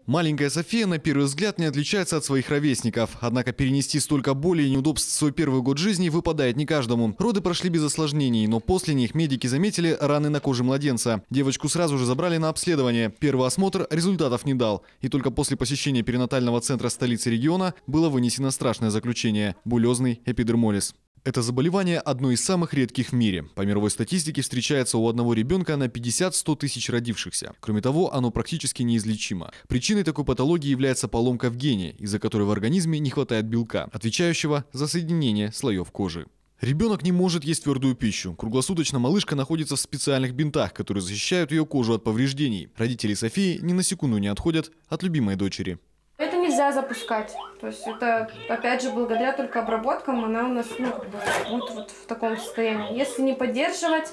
Маленькая София на первый взгляд не отличается от своих ровесников. Однако перенести столько боли и неудобств в свой первый год жизни выпадает не каждому. Роды прошли без осложнений, но после них медики заметили раны на коже младенца. Девочку сразу же забрали на обследование. Первый осмотр результатов не дал. И только после посещения перинатального центра столицы региона было вынесено страшное заключение – булезный эпидермолиз. Это заболевание одно из самых редких в мире. По мировой статистике встречается у одного ребенка на 50-100 тысяч родившихся. Кроме того, оно практически неизлечимо. Причиной такой патологии является поломка в гене, из-за которой в организме не хватает белка, отвечающего за соединение слоев кожи. Ребенок не может есть твердую пищу. Круглосуточно малышка находится в специальных бинтах, которые защищают ее кожу от повреждений. Родители Софии ни на секунду не отходят от любимой дочери. Это нельзя запускать. То есть это, опять же, благодаря только обработкам она у нас будет вот в таком состоянии. Если не поддерживать,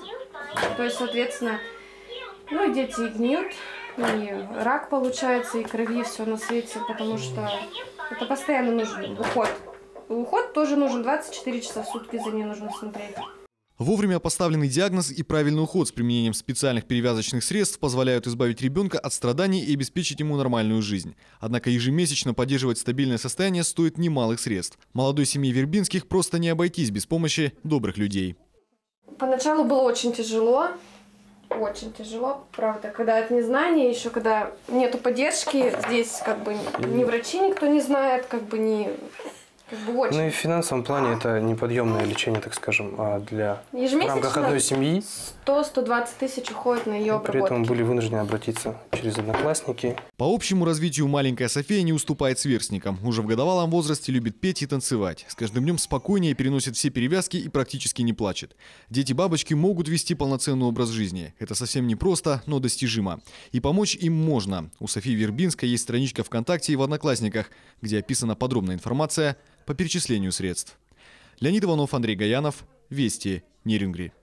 то есть, соответственно, и дети и гниют, и рак получается, и крови, все на свете, потому что это постоянно нужен уход. Уход тоже нужен, 24 часа в сутки за ней нужно смотреть. Вовремя поставленный диагноз и правильный уход с применением специальных перевязочных средств позволяют избавить ребенка от страданий и обеспечить ему нормальную жизнь. Однако ежемесячно поддерживать стабильное состояние стоит немалых средств. Молодой семье Вербинских просто не обойтись без помощи добрых людей. Поначалу было очень тяжело, правда, когда от незнания, еще когда нету поддержки, здесь ни врачи никто не знает, очень. Ну и в финансовом плане это неподъемное лечение, так скажем, в рамках одной семьи. 100-120 тысяч уходит на ее обработку. При этом были вынуждены обратиться через одноклассники. По общему развитию маленькая София не уступает сверстникам. Уже в годовалом возрасте любит петь и танцевать. С каждым днем спокойнее переносит все перевязки и практически не плачет. Дети-бабочки могут вести полноценный образ жизни. Это совсем непросто, но достижимо. И помочь им можно. У Софии Вербинской есть страничка ВКонтакте и в Одноклассниках, где описана подробная информация по перечислению средств. Леонид Иванов, Андрей Гаянов. Вести. Нерюнгри.